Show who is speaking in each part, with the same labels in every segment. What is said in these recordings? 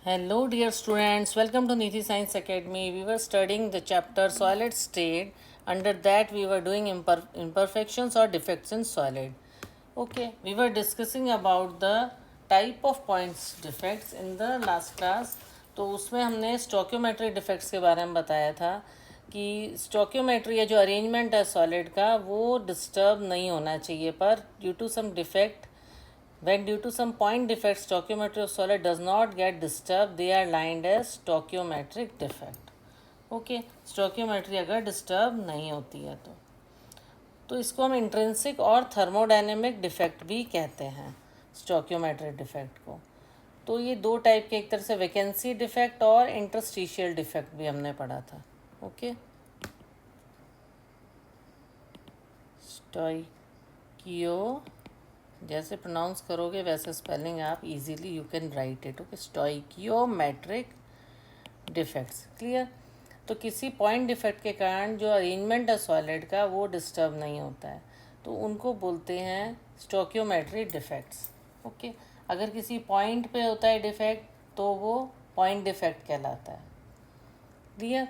Speaker 1: Hello, dear students. Welcome to Niti Science Academy. We were studying the chapter solid state. Under that, we were doing imperfections or defects in solid. Okay, we were discussing about the type of points defects in the last class. तो उसमें हमने stoichiometry defects के बारे में बताया था कि stoichiometry या जो अरेंजमेंट है सॉलिड का वो डिस्टर्ब नहीं होना चाहिए, पर due to some defect when due to some point defects stoichiometry of solid does not get disturbed, they are lined as stoichiometric defect. Okay, stoichiometry अगर डिस्टर्ब नहीं होती है तो इसको हम इंट्रिंसिक और थर्मोडायनेमिक डिफेक्ट भी कहते हैं, स्टोक्योमेट्रिक डिफेक्ट को। तो ये दो टाइप के, एक तरह से वैकेंसी डिफेक्ट और इंटरस्टिशियल डिफेक्ट भी हमने पढ़ा था। ओके, स्टोइकियो जैसे प्रोनाउंस करोगे वैसे स्पेलिंग आप easily you can write it. Okay, stoichiometric defects. Clear? तो किसी पॉइंट डिफेक्ट के कारण जो अरेंजमेंट है सॉलिड का वो डिस्टर्ब नहीं होता है, तो उनको बोलते हैं स्टोइकियोमेट्रिक डिफेक्ट्स। ओके, अगर किसी पॉइंट पे होता है डिफेक्ट तो वो पॉइंट डिफेक्ट कहलाता है। क्लियर?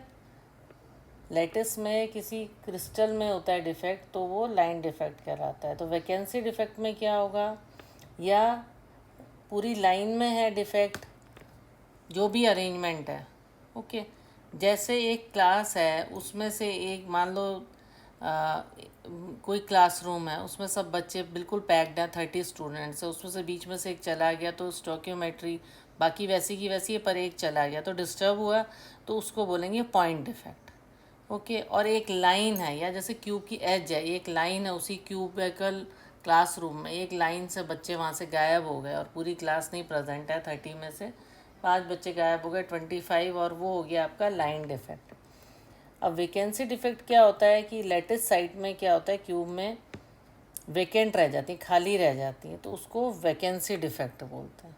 Speaker 1: लेटिस में किसी क्रिस्टल में होता है डिफेक्ट तो वो लाइन डिफेक्ट कहलाता है। तो वैकेंसी डिफेक्ट में क्या होगा, या पूरी लाइन में है डिफेक्ट जो भी अरेंजमेंट है। ओके, जैसे एक क्लास है उसमें से एक मान लो कोई क्लासरूम है, उसमें सब बच्चे बिल्कुल पैक्ड हैं, 30 स्टूडेंट्स है, उसमें से बीच में से एक चला गया तो स्टोइकियोमेट्री बाकी वैसी की वैसी है, पर एक चला गया तो डिस्टर्ब हुआ, तो उसको बोलेंगे पॉइंट डिफेक्ट। ओके, और एक लाइन है, या जैसे क्यूब की एज है, एक लाइन है उसी क्यूबिकल क्लासरूम में, एक लाइन से बच्चे वहाँ से गायब हो गए और पूरी क्लास नहीं प्रेजेंट है, 30 में से 5 बच्चे गायब हो गए, 25, और वो हो गया आपका लाइन डिफेक्ट। अब वैकेंसी डिफेक्ट क्या होता है कि लेटिस साइट में क्या होता है, क्यूब में वेकेंट रह जाती है, खाली रह जाती है, तो उसको वैकेंसी डिफेक्ट बोलते हैं।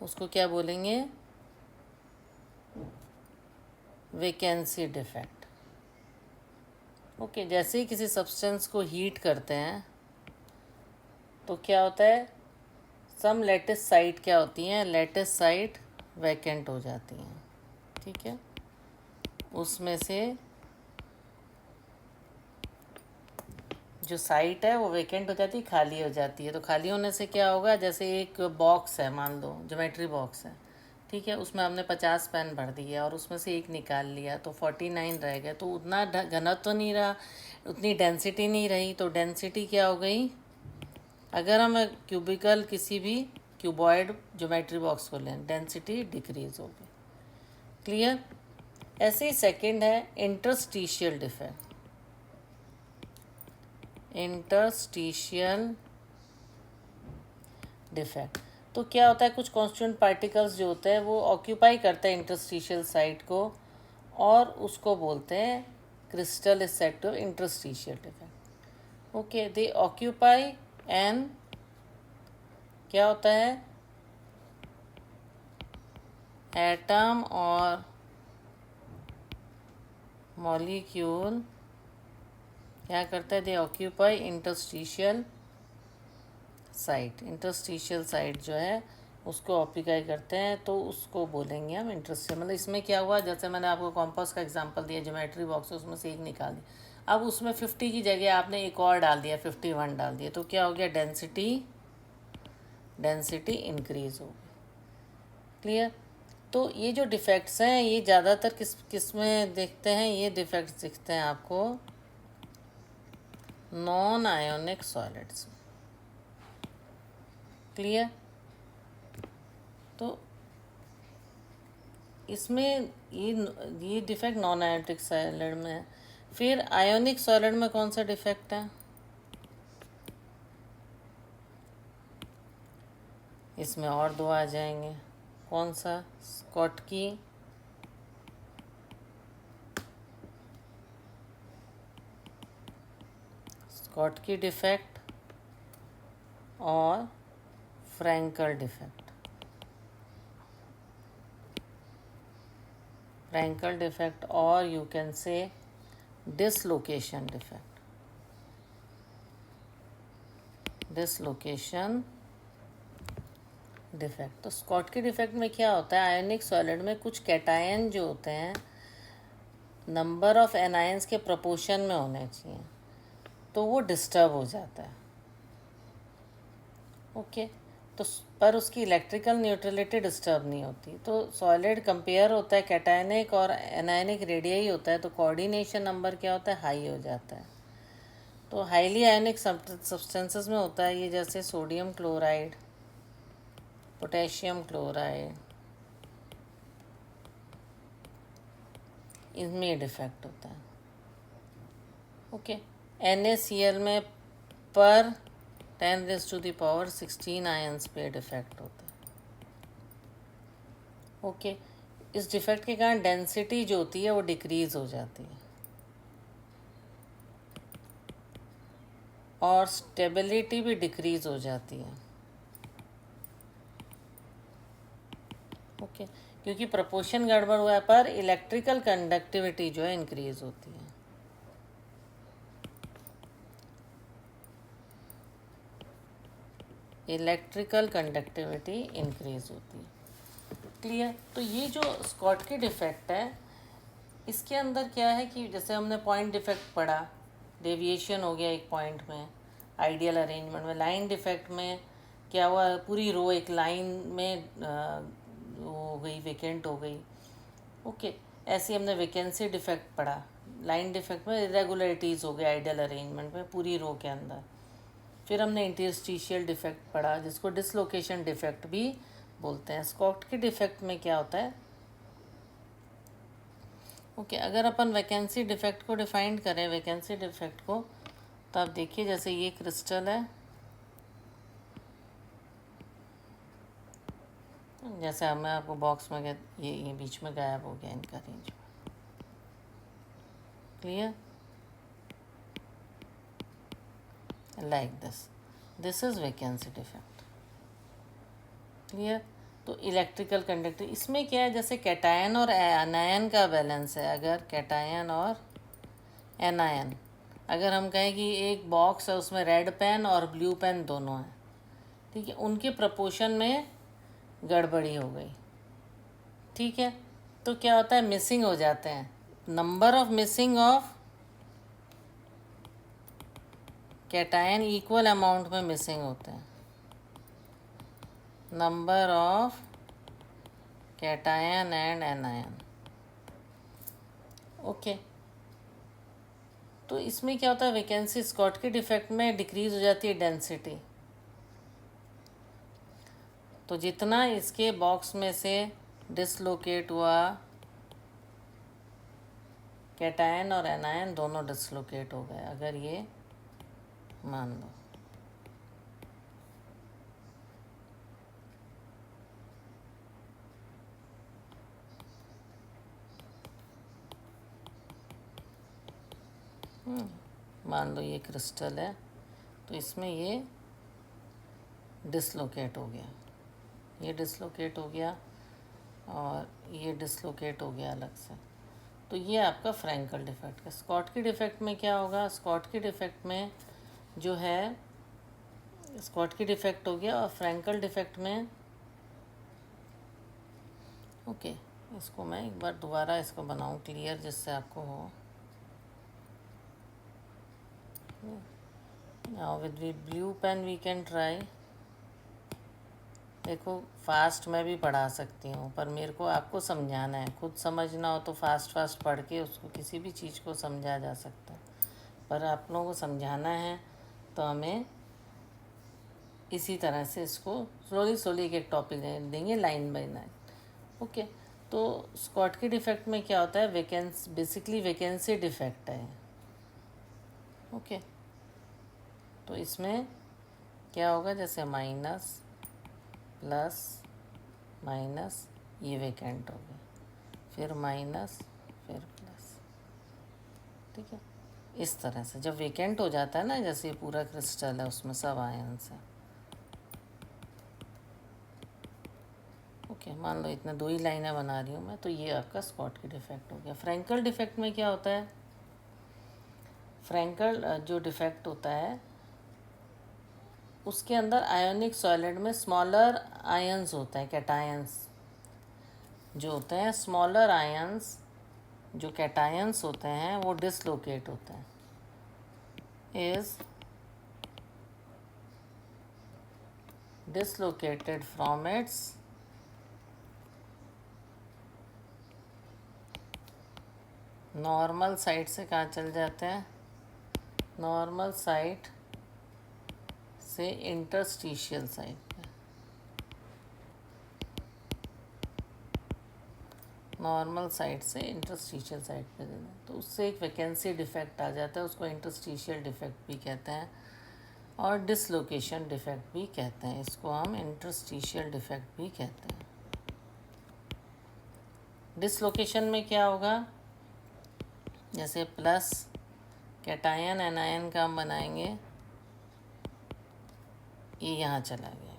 Speaker 1: उसको क्या बोलेंगे? Vacancy defect. ओके, जैसे ही किसी सब्सटेंस को हीट करते हैं तो क्या होता है, सम लेटिस साइट क्या होती हैं, लेटिस साइट वैकेंट हो जाती हैं। ठीक है, उसमें से जो साइट है वो वेकेंट हो जाती है, खाली हो जाती है। तो खाली होने से क्या होगा, जैसे एक बॉक्स है, मान लो ज्योमेट्री बॉक्स है, ठीक है, उसमें हमने 50 पेन भर दिया और उसमें से एक निकाल लिया तो 49 रह गए, तो उतना घनत्व तो नहीं रहा, उतनी डेंसिटी नहीं रही। तो डेंसिटी क्या हो गई, अगर हम क्यूबिकल किसी भी क्यूबॉइड ज्योमेट्री बॉक्स को लें, डेंसिटी डिक्रीज होगी। क्लियर? ऐसे ही सेकंड है इंटरस्टिशियल डिफेक्ट। इंटरस्टिशियल डिफेक्ट तो क्या होता है, कुछ कॉन्स्टिट्यूएंट पार्टिकल्स जो होते हैं वो ऑक्यूपाई करते हैं इंटरस्टिशियल साइट को, और उसको बोलते हैं crystal is said to interstitial defect. Okay, they occupy and क्या होता है, एटम और मॉलिक्यूल क्या करता है, they occupy interstitial site. Interstitial site जो है उसको ऑक्यूपाई करते हैं, तो उसको बोलेंगे हम इंटरस्टिशियल। मतलब इसमें क्या हुआ, जैसे मैंने आपको कॉम्पास का एग्जांपल दिया, ज्योमेट्री बॉक्स उसमें से एक निकाल दिया, अब उसमें 50 की जगह आपने एक और डाल दिया, 51 डाल दिया, तो क्या हो गया, डेंसिटी इंक्रीज हो गई। क्लियर? तो ये जो डिफेक्ट्स हैं ये ज़्यादातर किस में दिखते हैं, ये डिफेक्ट्स दिखते हैं आपको नॉन आयोनिक सॉलिड्स में। क्लियर? तो इसमें ये डिफेक्ट नॉन आयोनिक सॉलिड में है। फिर आयोनिक सॉलिड में कौन सा डिफेक्ट है, इसमें और दो आ जाएंगे। कौन सा? स्कॉटकी डिफेक्ट और फ्रैंकल डिफेक्ट। फ्रैंकल डिफेक्ट और you can say dislocation defect. Dislocation defect. तो स्कॉटकी डिफेक्ट में क्या होता है, आयनिक सॉलिड में कुछ कैटायन जो होते हैं नंबर ऑफ एनायंस के प्रोपोर्शन में होने चाहिए, तो वो डिस्टर्ब हो जाता है। ओके, तो पर उसकी इलेक्ट्रिकल न्यूट्रलिटी डिस्टर्ब नहीं होती। तो सॉलिड कंपेयर होता है कैटायनिक और एनायनिक रेडियई होता है, तो कोऑर्डिनेशन नंबर क्या होता है, हाई हो जाता है। तो हाईली आयनिक सब्सटेंसेस में होता है ये, जैसे सोडियम क्लोराइड, पोटेशियम क्लोराइड, इनमें ये डिफेक्ट होता है। ओके, NaCl में पर 10⁻16 आयंस पे डिफेक्ट होता है। ओके, इस डिफेक्ट के कारण डेंसिटी जो होती है वो डिक्रीज हो जाती है और स्टेबिलिटी भी डिक्रीज हो जाती है। ओके, क्योंकि प्रपोर्शन गड़बड़ हुआ है, पर इलेक्ट्रिकल कंडक्टिविटी जो है इंक्रीज होती है। इलेक्ट्रिकल कंडक्टिविटी इंक्रीज होती है। क्लियर। तो ये जो स्कॉटकी डिफेक्ट है, इसके अंदर क्या है कि जैसे हमने पॉइंट डिफेक्ट पढ़ा, डेविएशन हो गया एक पॉइंट में, आइडियल अरेंजमेंट में। लाइन डिफेक्ट में क्या हुआ, पूरी रो एक लाइन में हो गई, वेकेंट हो गई। ओके, ऐसे हमने वैकेंसी डिफेक्ट पढ़ा। लाइन डिफेक्ट में इरेगुलरिटीज़ हो गई आइडियल अरेंजमेंट में पूरी रो के अंदर। फिर हमने इंटरस्टिशियल डिफेक्ट पढ़ा, जिसको डिसलोकेशन डिफेक्ट भी बोलते हैं। स्कॉटकी डिफेक्ट में क्या होता है, ओके, अगर अपन वैकेंसी डिफेक्ट को डिफाइन करें, वैकेंसी डिफेक्ट को, तो आप देखिए जैसे ये क्रिस्टल है, जैसे मैं आपको बॉक्स में ये बीच में गायब हो गया इनका range. Clear, like this is vacancy defect. Clear. तो इलेक्ट्रिकल कंडक्टर इसमें क्या है, जैसे कैटायन और एनायन का बैलेंस है। अगर कैटायन और एनायन, अगर हम कहें कि एक बॉक्स है उसमें रेड पेन और ब्लू पेन दोनों हैं, ठीक है, उनके प्रपोर्शन में गड़बड़ी हो गई, ठीक है, तो क्या होता है, मिसिंग हो जाते हैं। Number of missing of cation equal amount में मिसिंग होते हैं। Number of cation and anion. Okay, तो इसमें क्या होता है, वैकेंसी स्कॉटकी डिफेक्ट में डिक्रीज हो जाती है डेंसिटी। तो जितना इसके बॉक्स में से डिसलोकेट हुआ, कैटायन और एनायन दोनों डिसलोकेट हो गए, अगर ये मान लो। मान लो ये क्रिस्टल है, तो इसमें ये डिसलोकेट हो गया, ये डिसलोकेट हो गया और ये डिसलोकेट हो गया अलग से। तो ये आपका फ्रैंकल डिफेक्ट है। स्कॉटकी डिफेक्ट में क्या होगा, स्कॉटकी डिफेक्ट में जो है, स्कॉटकी डिफेक्ट हो गया, और फ्रैंकल डिफेक्ट में, ओके, इसको मैं एक बार दोबारा इसको बनाऊं क्लियर, जिससे आपको हो। Now with blue pen we can try. देखो, फास्ट मैं भी पढ़ा सकती हूँ, पर मेरे को आपको समझाना है। खुद समझना हो तो फास्ट फास्ट पढ़ के उसको किसी भी चीज़ को समझा जा सकता है, पर आप लोगों को समझाना है तो हमें इसी तरह से इसको स्लोली स्लोली एक टॉपिक देंगे, लाइन बाय लाइन। ओके, तो स्कॉटकी डिफेक्ट में क्या होता है, वैकेंसी, बेसिकली वैकेंसी डिफेक्ट है। ओके, तो इसमें क्या होगा, जैसे माइनस प्लस माइनस, ये वैकेंट हो गया, फिर माइनस, फिर प्लस, ठीक है। इस तरह से जब वैकेंट हो जाता है ना, जैसे पूरा क्रिस्टल है उसमें सब आयन्स है। ओके, मान लो इतने दो ही लाइनें बना रही हूँ मैं, तो ये आपका स्कॉटकी डिफेक्ट हो गया। फ्रैंकल डिफेक्ट में क्या होता है, फ्रैंकल जो डिफेक्ट होता है उसके अंदर आयोनिक सॉलिड में स्मॉलर आयंस होते हैं, कैटायंस जो होते हैं, स्मॉलर आयंस जो कैटायंस होते हैं वो डिसलोकेट होते हैं, is dislocated from its normal site से कहाँ चल जाते हैं, नॉर्मल साइट से इंटरस्टिशियल साइट पे, नॉर्मल साइट से इंटरस्टिशियल साइट पे देना, तो उससे एक वैकेंसी डिफेक्ट आ जाता है, उसको इंटरस्टिशियल डिफेक्ट भी कहते हैं और डिसलोकेशन डिफेक्ट भी कहते हैं, इसको हम इंटरस्टिशियल डिफेक्ट भी कहते हैं। डिसलोकेशन में क्या होगा, जैसे प्लस कैटायन एनायन का हम बनाएंगे, ये यहाँ चला गया,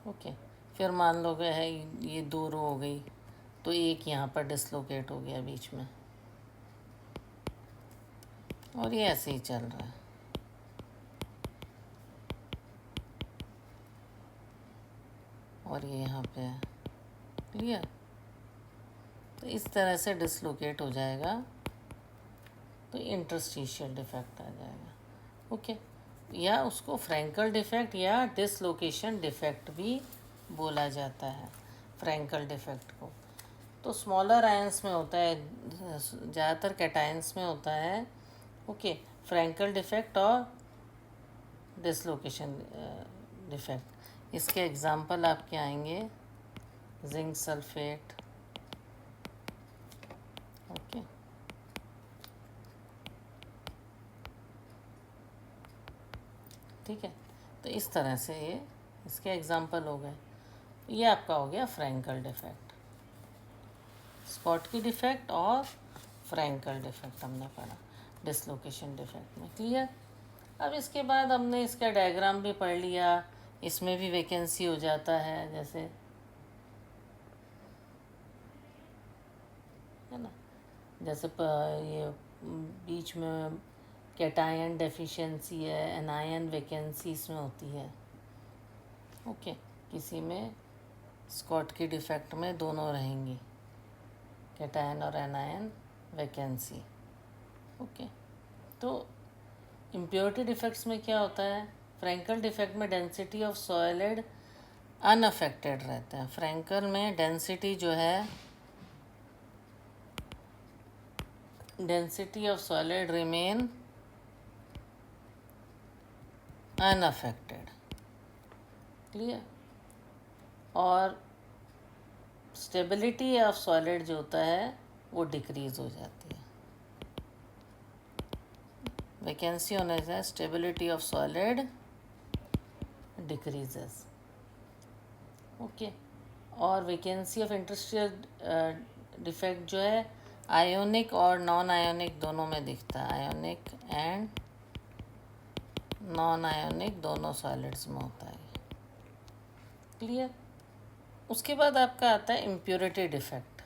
Speaker 1: ओके। फिर मान लो गया है ये 2 रो हो गई, तो एक यहाँ पर डिसलोकेट हो गया बीच में, और ये ऐसे ही चल रहा है, और ये यहाँ पे है, क्लियर। तो इस तरह से डिसलोकेट हो जाएगा, तो इंटरस्टिशियल डिफेक्ट आ जाएगा, ओके। या उसको फ्रैंकल डिफेक्ट या डिसलोकेशन डिफेक्ट भी बोला जाता है, फ्रैंकल डिफेक्ट को। तो स्मॉलर आयंस में होता है, ज़्यादातर कैटायंस में होता है, ओके, फ्रैंकल डिफेक्ट और डिसलोकेशन डिफेक्ट। इसके एग्जांपल आपके आएंगे जिंक सल्फेट, ओके, ठीक है। तो इस तरह से ये इसके एग्जांपल हो गए। ये आपका हो गया फ्रैंकल डिफेक्ट, स्कॉटकी डिफेक्ट और फ्रैंकल डिफेक्ट हमने पढ़ा डिसलोकेशन डिफेक्ट में, क्लियर। अब इसके बाद हमने इसका डायग्राम भी पढ़ लिया, इसमें भी वैकेंसी हो जाता है, जैसे है ना, जैसे ये बीच में कैटायन डेफिशिएंसी है, एनायन वैकेंसी इसमें होती है, ओके। किसी में स्कॉटकी डिफेक्ट में दोनों रहेंगी, कैटायन और एनायन वैकेंसी, ओके। तो इम्प्योरिटी डिफेक्ट्स में क्या होता है, फ्रैंकल डिफेक्ट में डेंसिटी ऑफ सॉलिड अनअफेक्टेड रहते हैं, फ्रैंकल में डेंसिटी जो है, density of solid remain unaffected, clear. और स्टेबिलिटी ऑफ सॉलिड जो होता है वो डिक्रीज हो जाती है, वैकेंसी होने से stability of solid decreases, okay. और वैकेंसी ऑफ इंटरस्टिशियल डिफेक्ट जो है आयोनिक और नॉन आयोनिक दोनों में दिखता है, आयोनिक एंड नॉन आयोनिक दोनों सॉलिड्स में होता है, क्लियर। उसके बाद आपका आता है इम्प्योरिटी डिफेक्ट।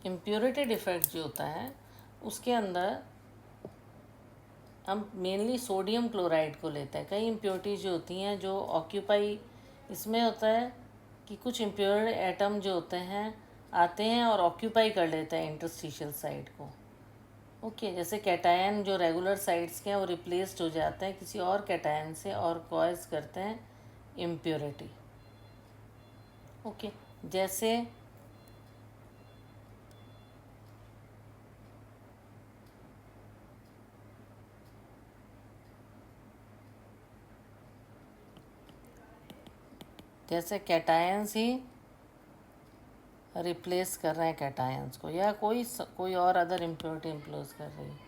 Speaker 1: इम्प्योरिटी डिफेक्ट जो होता है उसके अंदर हम मेनली सोडियम क्लोराइड को लेते हैं। कई इम्प्योरिटी जो होती हैं जो ऑक्यूपाई, इसमें होता है कि कुछ इम्प्योर एटम जो होते हैं आते हैं और ऑक्यूपाई कर लेते हैं इंटरस्टिशियल साइड को, ओके। जैसे कैटायन जो रेगुलर साइड्स के हैं वो रिप्लेस्ड हो जाते हैं किसी और कैटायन से और कॉज करते हैं इम्प्योरिटी, ओके। जैसे जैसे कैटायंस ही रिप्लेस कर रहे हैं कैटायंस को, या कोई और अदर इम्प्योरिटी इम्प्लोज कर रही है,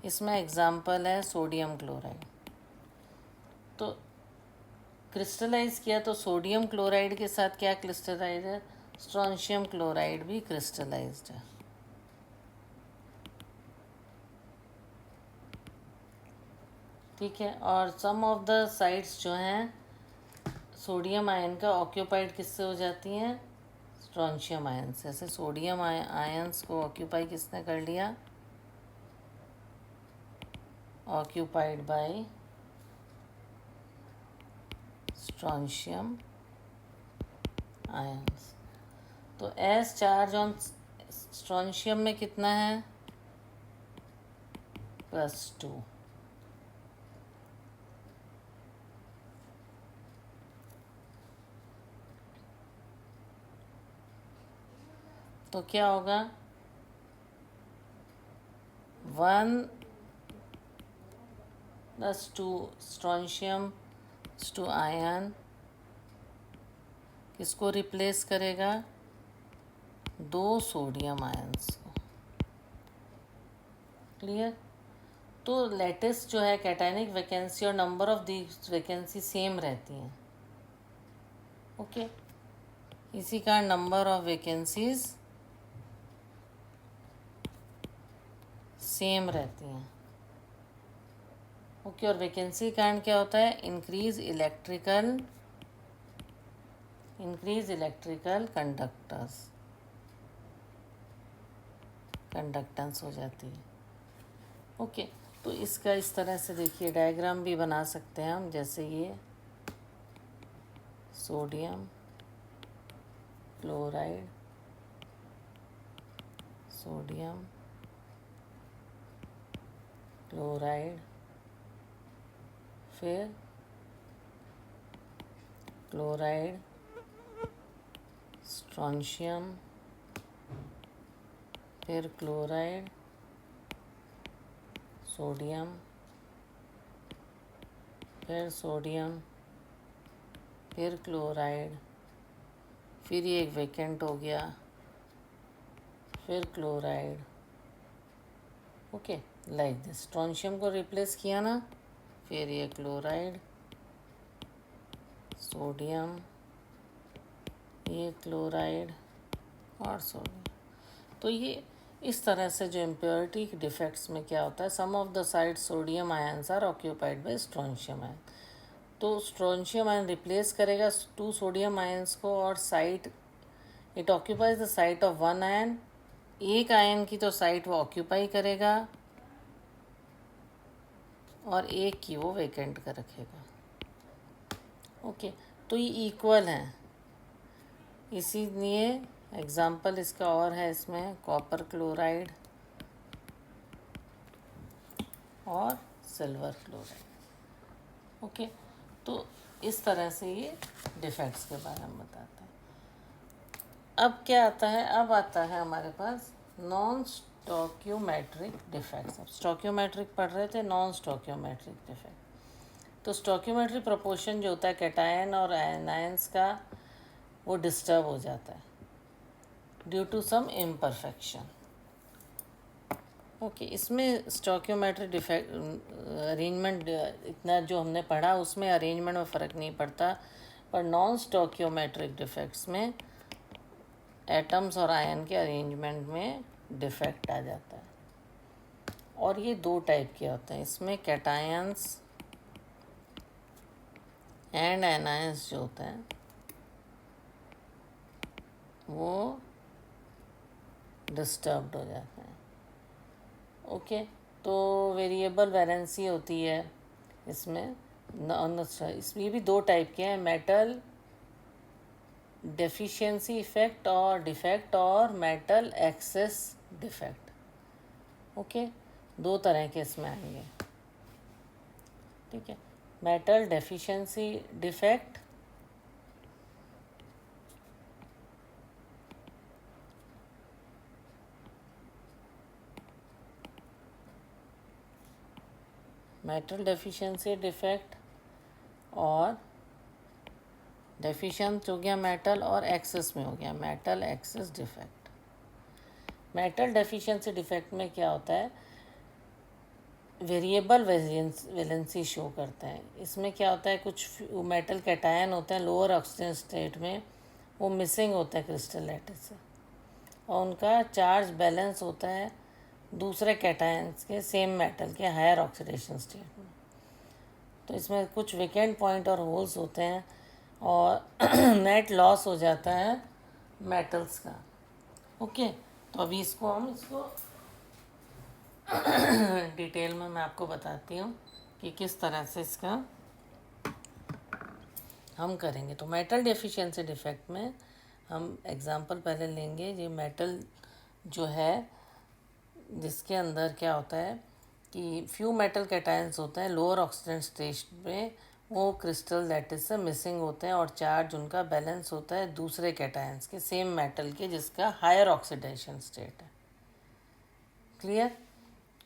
Speaker 1: इसमें एग्जांपल है सोडियम क्लोराइड। तो क्रिस्टलाइज किया तो सोडियम क्लोराइड के साथ क्या क्रिस्टलाइज है, स्ट्रोंशियम क्लोराइड भी क्रिस्टलाइज्ड है, ठीक है। और सम ऑफ द साइड्स जो हैं सोडियम आयन का ऑक्यूपाइड किससे हो जाती हैं, स्ट्रॉन्शियम आयंस। जैसे सोडियम आयंस को ऑक्यूपाई किसने कर लिया, ऑक्यूपाइड बाय स्ट्रॉन्शियम आयंस। तो एस चार्ज ऑन स्ट्रॉन्शियम में कितना है, +2। तो क्या होगा, 1+2 स्ट्रॉन्शियम 2 आयन किसको रिप्लेस करेगा, 2 सोडियम आयंस को। क्लियर। तो लेटेस्ट जो है कैटायनिक वैकेंसी और number of the vacancy same रहती हैं। ओके, इसी का नंबर ऑफ वैकेंसीज सेम रहती हैं। ओके, और वैकेंसी कारण क्या होता है, इंक्रीज इलेक्ट्रिकल कंडक्टेंस हो जाती है। ओके, तो इसका इस तरह से देखिए डायग्राम भी बना सकते हैं हम। जैसे ये सोडियम क्लोराइड, सोडियम क्लोराइड, फिर क्लोराइड स्ट्रॉन्शियम, फिर क्लोराइड सोडियम, फिर सोडियम, फिर क्लोराइड, फिर ये एक वैकेंट हो गया, फिर chloride. Okay, like this. Strontium को रिप्लेस किया ना, फिर ये क्लोराइड, सोडियम, ये क्लोराइड और सोडियम। तो ये इस तरह से जो इम्प्योरिटी डिफेक्ट्स में क्या होता है, some of the side sodium ions are occupied by strontium ion. तो स्ट्रॉन्शियम आयन रिप्लेस करेगा 2 सोडियम आयंस को, और site it occupies the site of 1 ion. एक आयन की तो साइट वो ऑक्यूपाई करेगा और एक की वो वेकेंट कर रखेगा। ओके, तो ये इक्वल हैं, इसीलिए एग्जाम्पल इसका और है, इसमें कॉपर क्लोराइड और सिल्वर क्लोराइड। ओके, तो इस तरह से ये डिफेक्ट्स के बारे में बताता है। अब क्या आता है, अब आता है हमारे पास नॉन स्टोक्योमेट्रिक डिफेक्ट्स। अब स्टोक्योमेट्रिक पढ़ रहे थे, नॉन स्टोक्योमेट्रिक डिफेक्ट। तो स्टोक्योमेट्रिक प्रोपोर्शन जो होता है कैटायन और आयनायंस का, वो डिस्टर्ब हो जाता है due to some imperfection. Okay, इसमें स्टोक्योमेट्रिक डिफेक्ट अरेंजमेंट इतना जो हमने पढ़ा उसमें अरेंजमेंट में फ़र्क नहीं पड़ता, पर नॉन स्टोक्योमेट्रिक डिफेक्ट्स में एटम्स और आयन के अरेंजमेंट में डिफेक्ट आ जाता है। और ये 2 टाइप के होते हैं इसमें, कैटायंस एंड एनायंस जो होते हैं वो डिस्टर्ब्ड हो जाते हैं। ओके, तो वेरिएबल वैलेंसी होती है इसमें। इसमें भी 2 टाइप के हैं, मेटल डेफिशिएंसी इफेक्ट और डिफेक्ट, और मेटल एक्सेस डिफेक्ट। ओके, 2 तरह के इसमें आएंगे। ठीक है, मेटल डेफिशिएंसी डिफेक्ट और डेफिशिएंट हो गया मेटल, और एक्सेस में हो गया metal excess defect. Metal deficiency defect में क्या होता है, वेरिएबल वैलेंसी शो करता है। इसमें क्या होता है, कुछ मेटल कैटायन होते हैं लोअर ऑक्सीजन स्टेट में, वो मिसिंग होते हैं क्रिस्टल लैटिस से, और उनका चार्ज बैलेंस होता है दूसरे कैटायंस के सेम मेटल के हायर ऑक्सीडेशन स्टेट में। तो इसमें कुछ वेकेंट पॉइंट और होल्स होते हैं, और नेट लॉस हो जाता है मेटल्स का। ओके, तो अभी इसको डिटेल में मैं आपको बताती हूँ कि किस तरह से इसका हम करेंगे। तो मेटल डेफिशिएंसी डिफेक्ट में हम एग्जांपल पहले लेंगे। ये मेटल जो है जिसके अंदर क्या होता है कि फ्यू मेटल कैटायंस होते हैं लोअर ऑक्सीडेंट स्टेज में, वो क्रिस्टल लैटिस से मिसिंग होते हैं और चार्ज उनका बैलेंस होता है दूसरे कैटायंस के सेम मेटल के जिसका हायर ऑक्सीडेशन स्टेट है। क्लियर?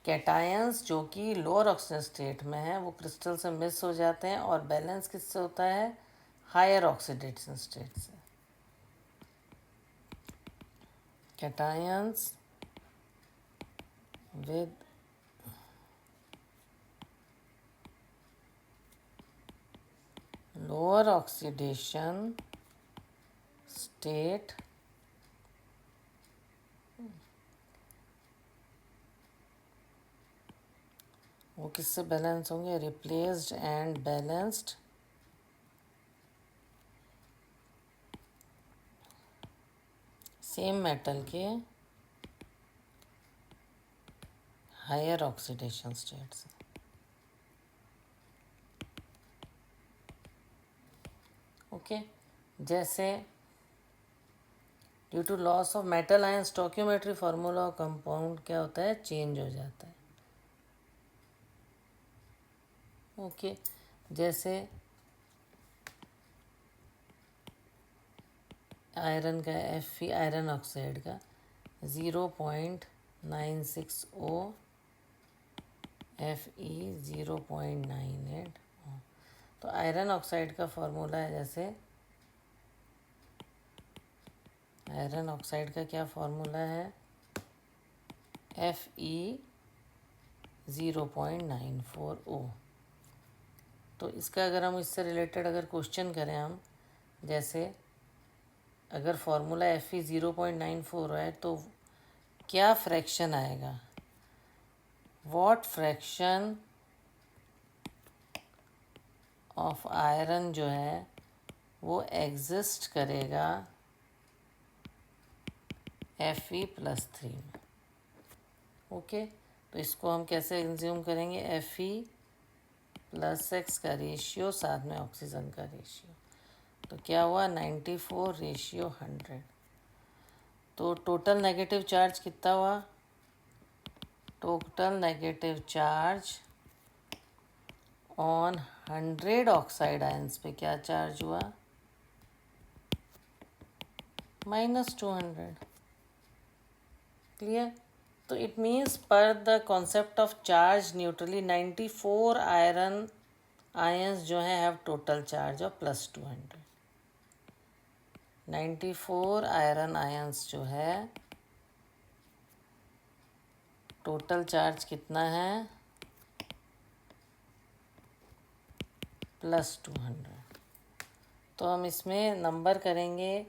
Speaker 1: कैटायंस जो कि लोअर ऑक्सीजन स्टेट में है वो क्रिस्टल से मिस हो जाते हैं और बैलेंस किससे होता है? हायर ऑक्सीडेशन स्टेट से। Cations with lower oxidation state वो किससे बैलेंस होंगे? Replaced and balanced same metal के हायर ऑक्सीडेशन स्टेट से। ओके, जैसे due to loss of metal ion stoichiometry formula compound क्या होता है? चेंज हो जाता है। ओके, जैसे आयरन का Fe आयरन ऑक्साइड का 0.960 Fe 0.98। तो आयरन ऑक्साइड का फॉर्मूला है, जैसे आयरन ऑक्साइड का क्या फॉर्मूला है? Fe 0.940। तो इसका अगर हम इससे रिलेटेड अगर क्वेश्चन करें हम, जैसे अगर फॉर्मूला Fe 0.94 है तो क्या फ्रैक्शन आएगा? व्हाट फ्रैक्शन ऑफ आयरन जो है वो एग्जिस्ट करेगा Fe+3 में। ओके, तो इसको हम कैसे कंज्यूम करेंगे? Fe+X का रेशियो साथ में ऑक्सीजन का रेशियो, तो क्या हुआ? 94:100। तो टोटल नेगेटिव चार्ज कितना हुआ? Total negative charge on 100 oxide ions पे क्या चार्ज हुआ? -200। क्लियर? तो इट मीन्स पर the concept of charge neutrally 94 iron ions जो हैं have total charge of +200। 94 iron ions जो है टोटल चार्ज कितना है? +200। तो हम इसमें नंबर करेंगे,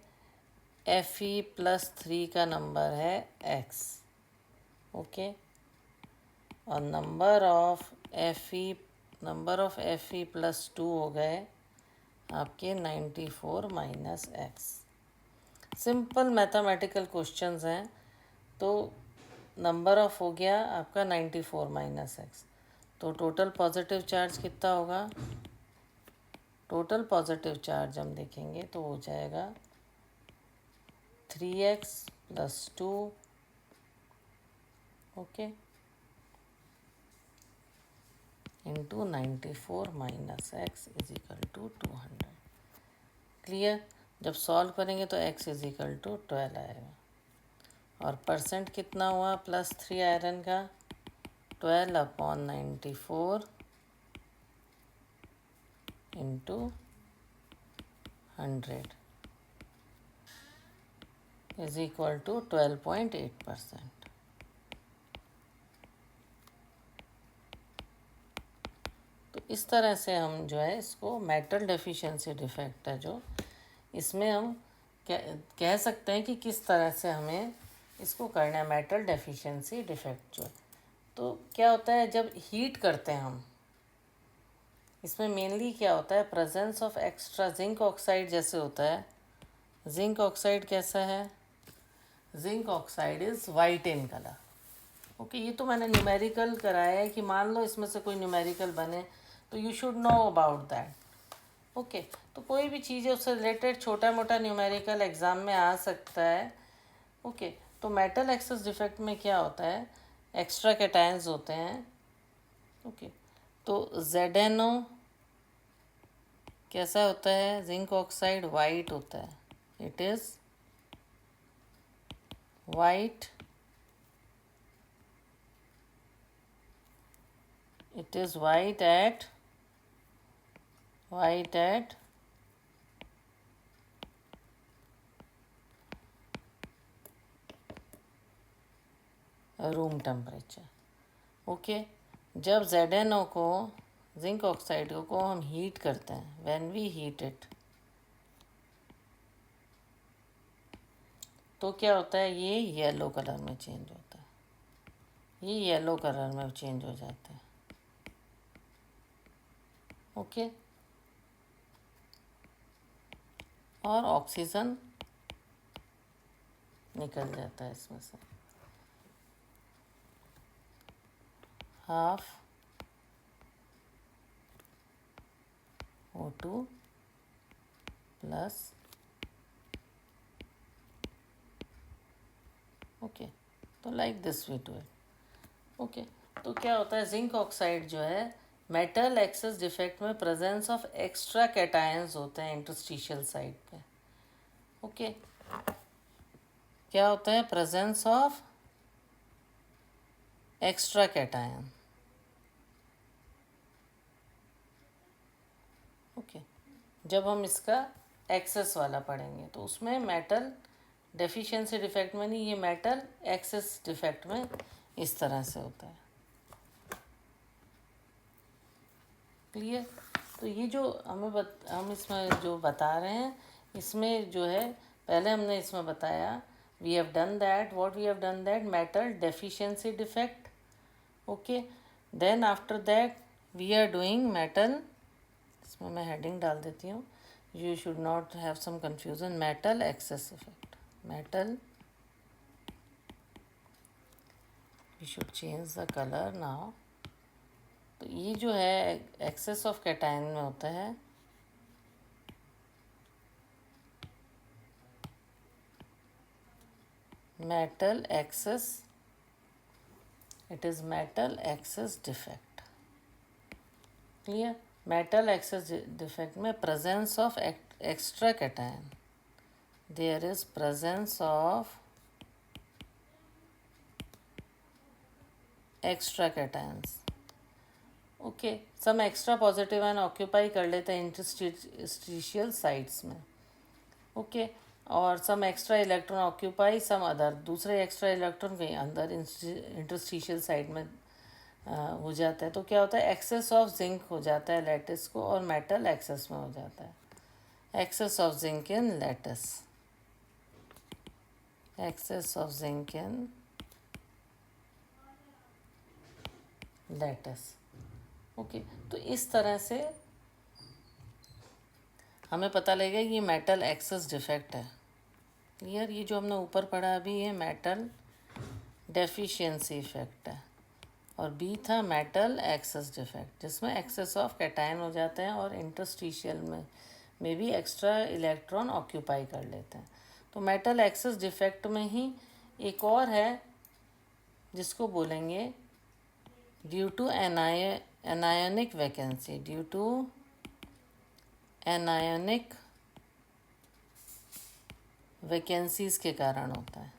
Speaker 1: Fe+3 का नंबर है x। ओके, और नंबर ऑफ Fe+2 हो गए आपके 94 - x। सिंपल मैथमेटिकल क्वेश्चंस हैं। तो नंबर ऑफ हो गया आपका 94 - x, तो टोटल पॉजिटिव चार्ज कितना होगा? टोटल पॉजिटिव चार्ज हम देखेंगे तो हो जाएगा 3x + 2। Okay, into 94 - x = 200। Clear? जब सॉल्व करेंगे तो x = 12 आएगा। और परसेंट कितना हुआ +3 आयरन का? 12/94 इंटू 100 = 12.8%। तो इस तरह से हम जो है इसको मेटल डेफिशिएंसी डिफेक्ट है जो, इसमें हम कह सकते हैं कि किस तरह से हमें इसको करना है, मेटल डेफिशिएंसी डिफेक्ट जो है। तो क्या होता है जब हीट करते हैं हम, इसमें मेनली क्या होता है? Presence of extra zinc oxide जैसे होता है जिंक ऑक्साइड कैसा है? Zinc oxide is white in colour. Okay, ये तो मैंने न्यूमेरिकल कराया है कि मान लो इसमें से कोई न्यूमेरिकल बने तो you should know about that. Okay, तो कोई भी चीज़ है उससे रिलेटेड छोटा मोटा न्यूमेरिकल एग्ज़ाम में आ सकता है। ओके, तो मेटल एक्सेस डिफेक्ट में क्या होता है? एक्स्ट्रा कैटायंस होते हैं। ओके, तो ZnO कैसा होता है? जिंक ऑक्साइड वाइट होता है, it is white, it is white at room temperature. Okay, जब ZnO को, जिंक ऑक्साइड को हम हीट करते हैं, व्हेन वी हीट इट, तो क्या होता है? ये येलो कलर में चेंज होता है, ये येलो कलर में चेंज हो जाता है। ओके, और ऑक्सीजन निकल जाता है इसमें से, हाफ O2 प्लस। ओके, तो like this we do it. Okay, तो क्या होता है? जिंक ऑक्साइड जो है मेटल एक्सेस डिफेक्ट में प्रेजेंस ऑफ एक्स्ट्रा कैटायंस होते हैं इंटरस्टिशियल साइड पे। ओके, क्या होता है? Presence of extra cation. Okay, जब हम इसका एक्सेस वाला पढ़ेंगे तो उसमें मेटल डेफिशिएंसी डिफेक्ट में नहीं, ये मेटल एक्सेस डिफेक्ट में इस तरह से होता है। क्लियर? तो ये जो हम इसमें जो बता रहे हैं, इसमें जो है पहले हमने इसमें बताया we have done that, what we have done that, metal deficiency defect. Okay, then after that we are doing metal, इसमें मैं हेडिंग डाल देती हूँ, you should not have some confusion, metal excess effect, metal, we should change the colour now. तो ये जो है excess of cation में होता है, metal excess, it is metal excess defect. Clear? Metal excess defect में presence of extra cation, there is presence of extra cations. Okay, some extra positive ion occupy कर लेते हैं इंटरस्टिशियल साइट्स में। Okay, और some extra electron occupy some other, दूसरे extra electron कहीं अंदर interstitial side में हो जाता है। तो क्या होता है? एक्सेस ऑफ जिंक हो जाता है लैटिस को, और मेटल एक्सेस में हो जाता है। Excess of zinc in lattice, excess of zinc in lattice. Okay, तो इस तरह से हमें पता लगेगा ये मेटल एक्सेस डिफेक्ट है। क्लियर? ये जो हमने ऊपर पढ़ा अभी, ये मेटल डेफिशिएंसी इफेक्ट है, और बी था मेटल एक्सेस डिफेक्ट, जिसमें एक्सेस ऑफ कैटायन हो जाते हैं और इंटरस्टिशियल में भी एक्स्ट्रा इलेक्ट्रॉन ऑक्यूपाई कर लेते हैं। तो मेटल एक्सेस डिफेक्ट में ही एक और है जिसको बोलेंगे due to anionic vacancy, due to anionic vacancies के कारण होता है।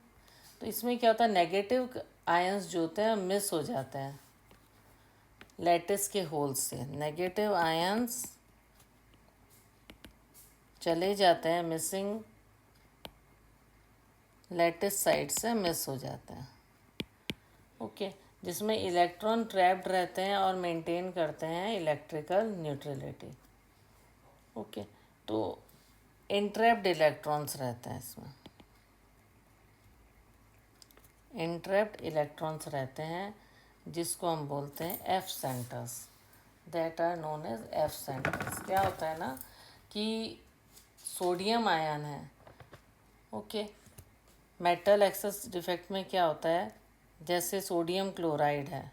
Speaker 1: तो इसमें क्या होता है? नेगेटिव आयंस जो होते हैं मिस हो जाते हैं लैटिस के होल से, नेगेटिव आयंस चले जाते हैं, मिसिंग लैटिस साइड से मिस हो जाते हैं। ओके, जिसमें इलेक्ट्रॉन ट्रैप्ड रहते हैं और मेंटेन करते हैं इलेक्ट्रिकल न्यूट्रलिटी। ओके, तो इंट्रैप्ड इलेक्ट्रॉन्स रहते हैं इसमें, इंट्रैप्ड इलेक्ट्रॉन्स रहते हैं जिसको हम बोलते हैं F centres, that are known as F centres. क्या होता है ना कि सोडियम आयन है, ओके, मेटल एक्सेस डिफेक्ट में क्या होता है, जैसे सोडियम क्लोराइड है,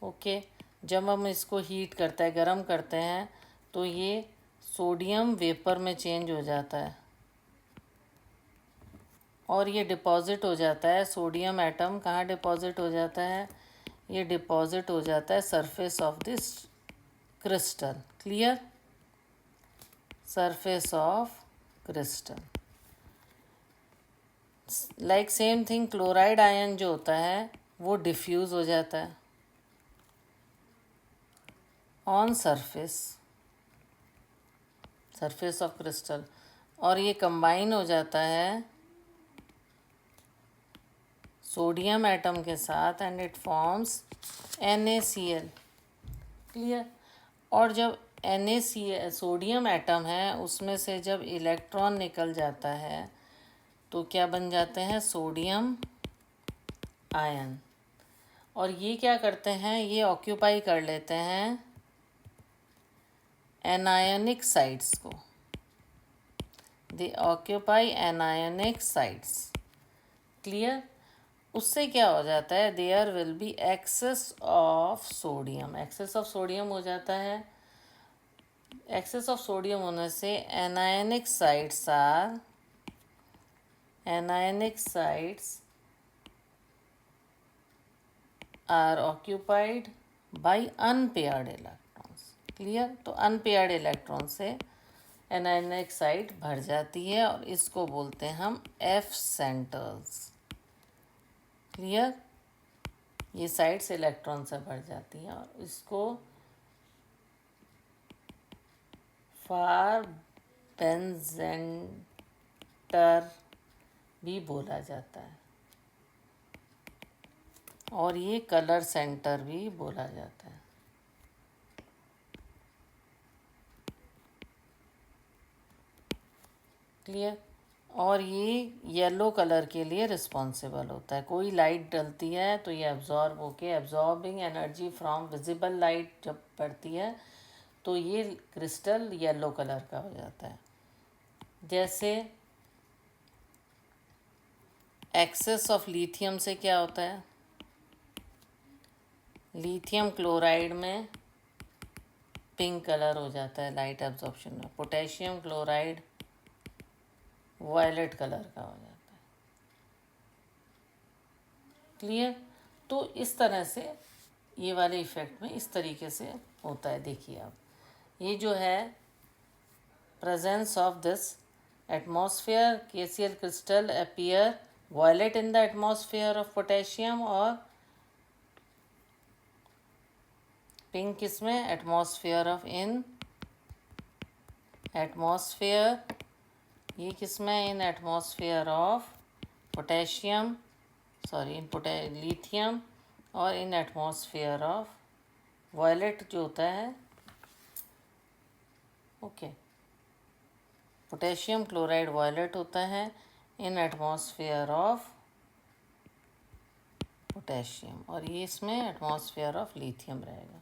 Speaker 1: ओके, जब हम इसको हीट करते हैं, गर्म करते हैं, तो ये सोडियम वेपर में चेंज हो जाता है और ये डिपॉज़िट हो जाता है। सोडियम एटम कहाँ डिपॉज़िट हो जाता है, ये डिपॉज़िट हो जाता है surface of this crystal. Clear, surface of crystal. Like same thing, chloride ion जो होता है वो डिफ्यूज़ हो जाता है ऑन सरफेस ऑफ क्रिस्टल, और ये कंबाइन हो जाता है सोडियम एटम के साथ and it forms NaCl। Clear, और जब NaCl सोडियम एटम है उसमें से जब इलेक्ट्रॉन निकल जाता है तो क्या बन जाते हैं, सोडियम आयन, और ये क्या करते हैं, ये ऑक्यूपाई कर लेते हैं एनायनिक साइट्स को, they occupy anionic sites. Clear, उससे क्या हो जाता है, there will be excess of sodium, excess of sodium हो जाता है। एक्सेस ऑफ सोडियम होने से anionic sites are occupied by unpaired electrons. Clear, तो अनपेयर्ड इलेक्ट्रॉन से एनायनिक साइट भर जाती है और इसको बोलते हैं हम F सेंटर्स। क्लियर, ये साइट्स इलेक्ट्रॉन से भर जाती हैं और इसको फार बेंजेंटर भी बोला जाता है और ये कलर सेंटर भी बोला जाता है। क्लियर, और ये येलो कलर के लिए रिस्पॉन्सिबल होता है। कोई लाइट डलती है तो ये एब्जॉर्ब होके, absorbing energy from visible light जब पड़ती है तो ये क्रिस्टल येलो कलर का हो जाता है। जैसे एक्सेस ऑफ लिथियम से क्या होता है, लिथियम क्लोराइड में पिंक कलर हो जाता है लाइट एब्जॉर्प्शन में, पोटेशियम क्लोराइड वायलेट कलर का हो जाता है। क्लियर, तो इस तरह से ये वाले इफ़ेक्ट में इस तरीके से होता है। देखिए आप, ये जो है presence of this atmosphere, KCl crystal appear violet in the atmosphere of potassium और pink इसमें atmosphere of in atmosphere, ये किसमें, in atmosphere of potassium, sorry in lithium, और in atmosphere of violet जो होता है, ओके, पोटेशियम क्लोराइड वायलेट होता है इन एटमॉस्फेयर ऑफ पोटेशियम, और ये इसमें एटमॉस्फेयर ऑफ लिथियम रहेगा।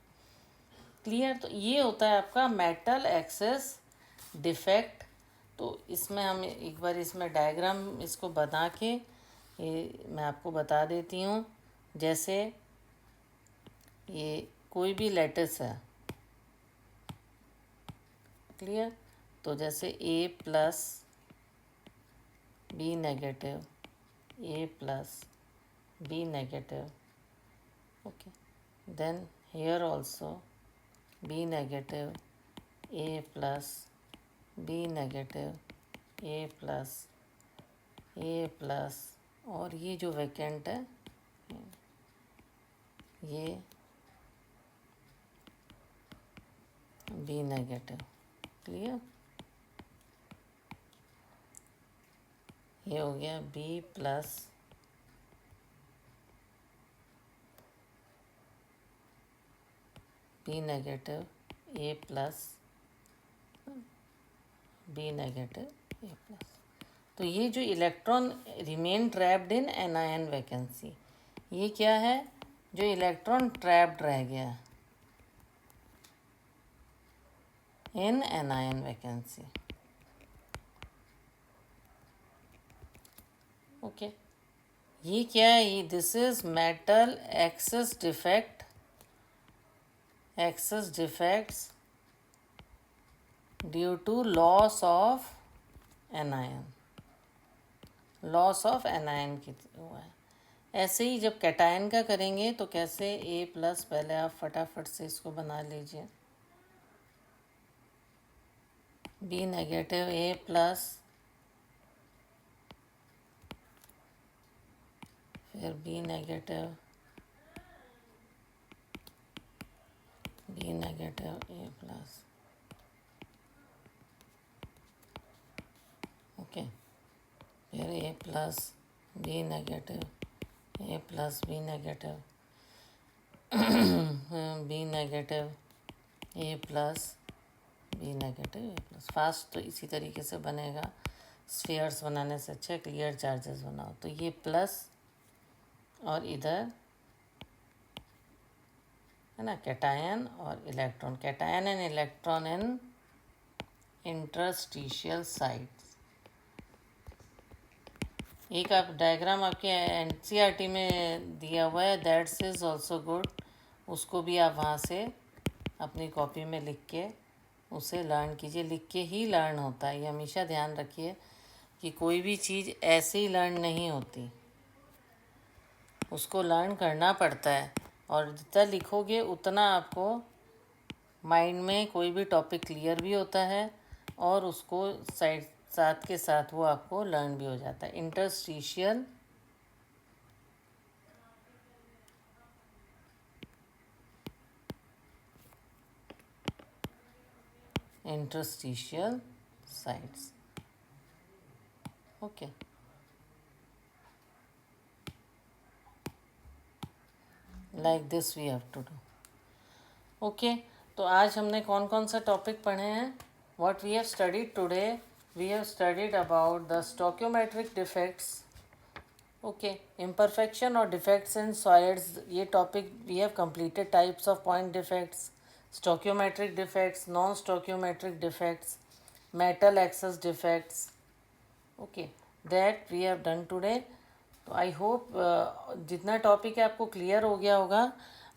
Speaker 1: क्लियर, तो ये होता है आपका मेटल एक्सेस डिफेक्ट। तो इसमें हम एक बार इसमें डायग्राम इसको बना के ये मैं आपको बता देती हूँ। जैसे ये कोई भी लेटिस है, क्लियर, तो जैसे A+ B negative, A+ B negative, okay, then here also B negative, A+, B negative, A+, और ये जो वैकेंट है ये B नेगेटिव। क्लियर, ये हो गया B+, B negative, A+, B negative, A+। तो ये जो electron remain trapped in anion vacancy, ये क्या है, जो इलेक्ट्रॉन ट्रैप्ड रह गया इन एनायन वैकेंसी। ओके ये क्या है, ये this is metal excess defects due to loss of anion की हुआ है। ऐसे ही जब कैटायन का करेंगे तो कैसे, ए प्लस, पहले आप फटाफट से इसको बना लीजिए, बी नेगेटिव ए प्लस, फिर B negative A plus, okay, फिर A plus B negative A plus B negative B negative A plus B negative A plus. Fast तो इसी तरीके से बनेगा, स्फीयर्स बनाने से अच्छा क्लियर चार्जेस बनाओ। तो ये प्लस और इधर है ना कैटायन और electron, cation and electron in interstitial sites. एक आप डायग्राम आपके एनसीईआरटी में दिया हुआ है, दैट्स इज़ ऑल्सो गुड, उसको भी आप वहाँ से अपनी कॉपी में लिख के उसे लर्न कीजिए। लिख के ही लर्न होता है, ये हमेशा ध्यान रखिए कि कोई भी चीज़ ऐसे ही लर्न नहीं होती, उसको लर्न करना पड़ता है। और जितना लिखोगे उतना आपको माइंड में कोई भी टॉपिक क्लियर भी होता है और उसको साथ के साथ वो आपको लर्न भी हो जाता है। Interstitial sites, okay. Like this we have to do, okay. तो आज हमने कौन कौन सा टॉपिक पढ़े हैं, what we have studied today, we have studied about the stoichiometric defects, okay, imperfection or defects in solids, ये topic we have completed, types of point defects, stoichiometric defects, non stoichiometric defects, metal excess defects, okay, that we have done today. तो I hope जितना topic है आपको clear हो गया होगा।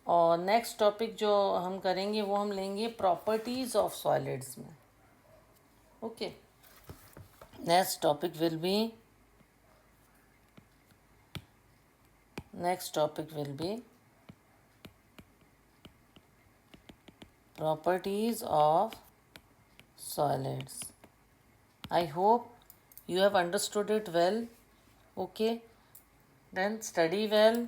Speaker 1: और next topic जो हम करेंगे वो हम लेंगे प्रॉपर्टीज़ ऑफ सॉलिड्स में, okay. Next topic will be properties of solids. I hope you have understood it well, okay, then study well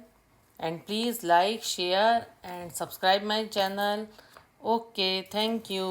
Speaker 1: and please like, share and subscribe my channel, okay, thank you.